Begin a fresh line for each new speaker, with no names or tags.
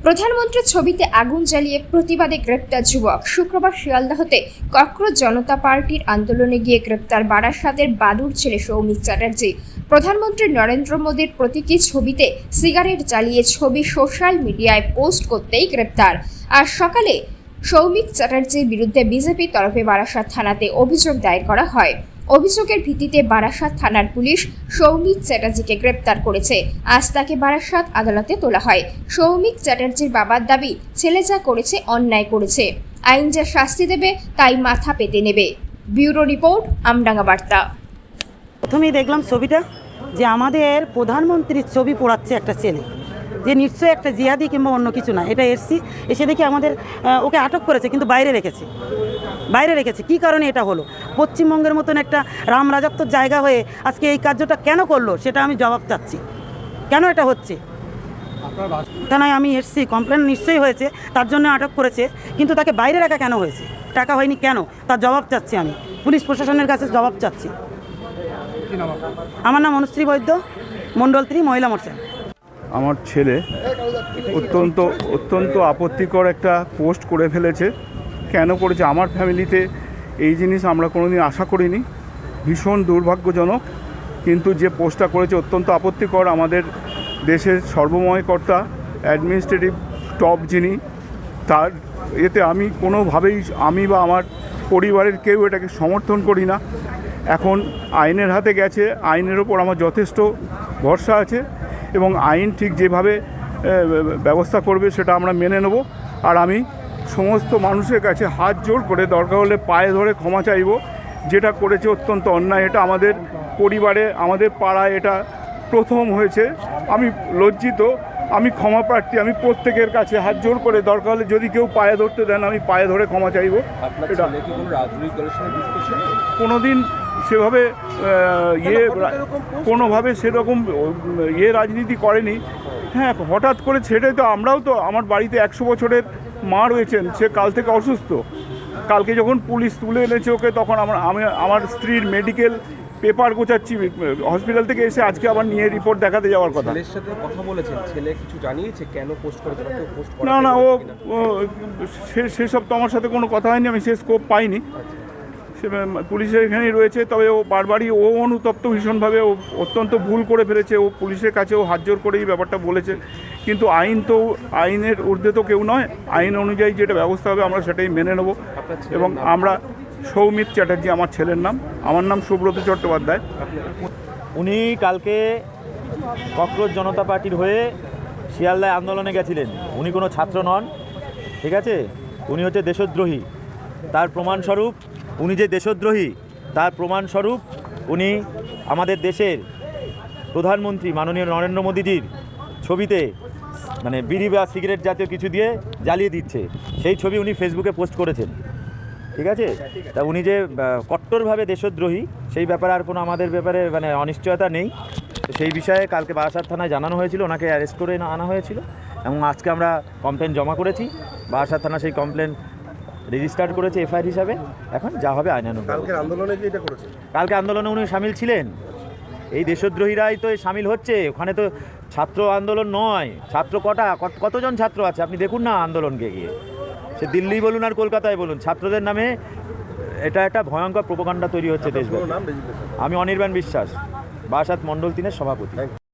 প্রধানমন্ত্রীর ছবিতে আগুন জ্বালিয়ে প্রতিবাদে গ্রেপ্তার যুবক। শুক্রবার শিয়ালদাহতে ককরোচ জনতা পার্টির আন্দোলনে গিয়ে গ্রেপ্তার বারাসাতের বাদুর ছেলে সৌমিক চ্যাটার্জি। প্রধানমন্ত্রী নরেন্দ্র মোদীর প্রতীকী ছবিতে সিগারেট জ্বালিয়ে ছবি সোশ্যাল মিডিয়ায় পোস্ট করতেই গ্রেপ্তার। আর সকালে সৌমিক চ্যাটার্জির বিরুদ্ধে বিজেপির তরফে বারাসাত থানাতে অভিযোগ দায়ের করা হয়। অভিযোগের ভিত্তিতে বারাসাত থানার পুলিশ সৌমিক চ্যাটার্জিকে গ্রেপ্তার করেছে। আজ তাকে বারাসাত আদালতে তোলা হয়। সৌমিক চ্যাটার্জির বাবার দাবি, ছেলে যা করেছে অন্যায় করেছে, আইন যা শাস্তি দেবে তাই মাথা পেতে নেবে। ব্যুরো রিপোর্ট, আমডাঙ্গা বার্তা।
প্রথমেই দেখলাম ছবিটা যে আমাদের প্রধানমন্ত্রীর ছবি পোড়াচ্ছে একটা ছেলে, যে নিশ্চয়ই একটা জিহাদি কিংবা অন্য কিছু না। এটা এসে দেখি আমাদের ওকে আটক করেছে, কিন্তু বাইরে রেখেছে। কী কারণে এটা হলো? পশ্চিমবঙ্গের মতন একটা রাম রাজত্বর জায়গা হয়ে আজকে এই কার্যটা কেন করলো সেটা আমি জবাব চাচ্ছি। কেন এটা হচ্ছে? থানায় আমি এসছি, কমপ্লেন নিশ্চয়ই হয়েছে, তার জন্য আটক করেছে, কিন্তু তাকে বাইরে রাখা কেন হয়েছে? টাকা হয়নি কেন? তার জবাব চাচ্ছি আমি, পুলিশ প্রশাসনের কাছে জবাব চাচ্ছি। আমার নাম অনুশ্রী বৈদ্য, মণ্ডল 3, মহিলা মোর্চা।
আমার ছেলে অত্যন্ত আপত্তিকর একটা পোস্ট করে ফেলেছে। কেন করেছে? আমার ফ্যামিলিতে এই জিনিস আমরা কোনোদিন আশা করিনি, ভীষণ দুর্ভাগ্যজনক। কিন্তু যে পোস্টটা করেছে অত্যন্ত আপত্তিকর। আমাদের দেশের সর্বময় কর্তা, অ্যাডমিনিস্ট্রেটিভ টপ যিনি, তার এতে আমি কোনোভাবেই, আমি বা আমার পরিবারের কেউ এটাকে সমর্থন করি না। এখন আইনের হাতে গেছে, আইনের ওপর আমার যথেষ্ট ভরসা আছে এবং আইন ঠিক যেভাবে ব্যবস্থা করবে সেটা আমরা মেনে নেব। আর আমি সমস্ত মানুষের কাছে হাত জোর করে, দরকার হলে পায়ে ধরে ক্ষমা চাইব। যেটা করেছে অত্যন্ত অন্যায়। এটা আমাদের পরিবারে, আমাদের পাড়ায় এটা প্রথম হয়েছে। আমি লজ্জিত, আমি ক্ষমা প্রার্থী। আমি প্রত্যেকের কাছে হাত জোর করে, দরকার হলে যদি কেউ পায়ে ধরতে দেন আমি পায়ে ধরে ক্ষমা চাইব। এটা কোনোদিন সেভাবে কোনোভাবে সেরকম রাজনীতি করেনি। হ্যাঁ, হঠাৎ করে সেটাই তো, আমরাও তো, আমার বাড়িতে 100 বছরের মা রয়েছেন, সে কাল থেকে অসুস্থ। কালকে যখন পুলিশ তুলে এনেছে ওকে, তখন আমি আমার স্ত্রীর মেডিকেল পেপার গোছাচ্ছি, হসপিটাল থেকে এসে আজকে আবার নিয়ে রিপোর্ট দেখাতে যাওয়ার কথা।
ছেলের সাথে কথা বলেছেন, ছেলে কিছু জানিয়েছে কেন পোস্ট করেছে?
না, ও সেসব তো আমার সাথে কোনো কথা হয়নি, আমি সে স্কোপ পাইনি। সে পুলিশের এখানেই রয়েছে, তবে ও বারবারই অনুতপ্ত ভীষণভাবে। ও অত্যন্ত ভুল করে ফেলেছে। ও পুলিশের কাছে হাত জোর করে এই ব্যাপারটা বলেছে। কিন্তু আইনের ঊর্ধ্বে তো কেউ নয়। আইন অনুযায়ী যেটা ব্যবস্থা হবে আমরা সেটাই মেনে নেব। এবং আমরা, সৌমিক চ্যাটার্জি আমার ছেলের নাম, আমার নাম সুব্রত চট্টোপাধ্যায়।
উনি কালকে ককরোচ জনতা পার্টির হয়ে শিয়ালদায় আন্দোলনে গেছিলেন। উনি কোনো ছাত্র নন, ঠিক আছে? উনি হচ্ছে দেশদ্রোহী। তার প্রমাণস্বরূপ, উনি যে দেশদ্রোহী তার প্রমাণস্বরূপ উনি আমাদের দেশের প্রধানমন্ত্রী মাননীয় নরেন্দ্র মোদীজির ছবিতে মানে বিড়ি বা সিগারেট জাতীয় কিছু দিয়ে জ্বালিয়ে দিচ্ছে। সেই ছবি উনি ফেসবুকে পোস্ট করেছেন, ঠিক আছে? তা উনি যে কট্টরভাবে দেশদ্রোহী, সেই ব্যাপারে আর কোনো আমাদের ব্যাপারে মানে অনিশ্চয়তা নেই। তো সেই বিষয়ে কালকে বারাসাত থানায় জানানো হয়েছিল, ওনাকে অ্যারেস্ট করে আনা হয়েছিল এবং আজকে আমরা কমপ্লেন জমা করেছি। বারাসাত থানা সেই কমপ্লেন রেজিস্টার করেছে এফআইআর হিসাবে। এখন যা হবে আইনানুগ। কালকে আন্দোলনে উনি সামিল ছিলেন। এই দেশদ্রোহীরাই তো সামিল হচ্ছে। ওখানে তো ছাত্র আন্দোলন নয়। ছাত্র কতজন ছাত্র আছে আপনি দেখুন না আন্দোলনকে গিয়ে। সে দিল্লি বলুন আর কলকাতায় বলুন, ছাত্রদের নামে এটা একটা ভয়ঙ্কর প্রোপাগান্ডা তৈরি হচ্ছে দেশব্যাপী। আমি অনির্বাণ বিশ্বাস, বারাসাত মণ্ডল 3-এর সভাপতি।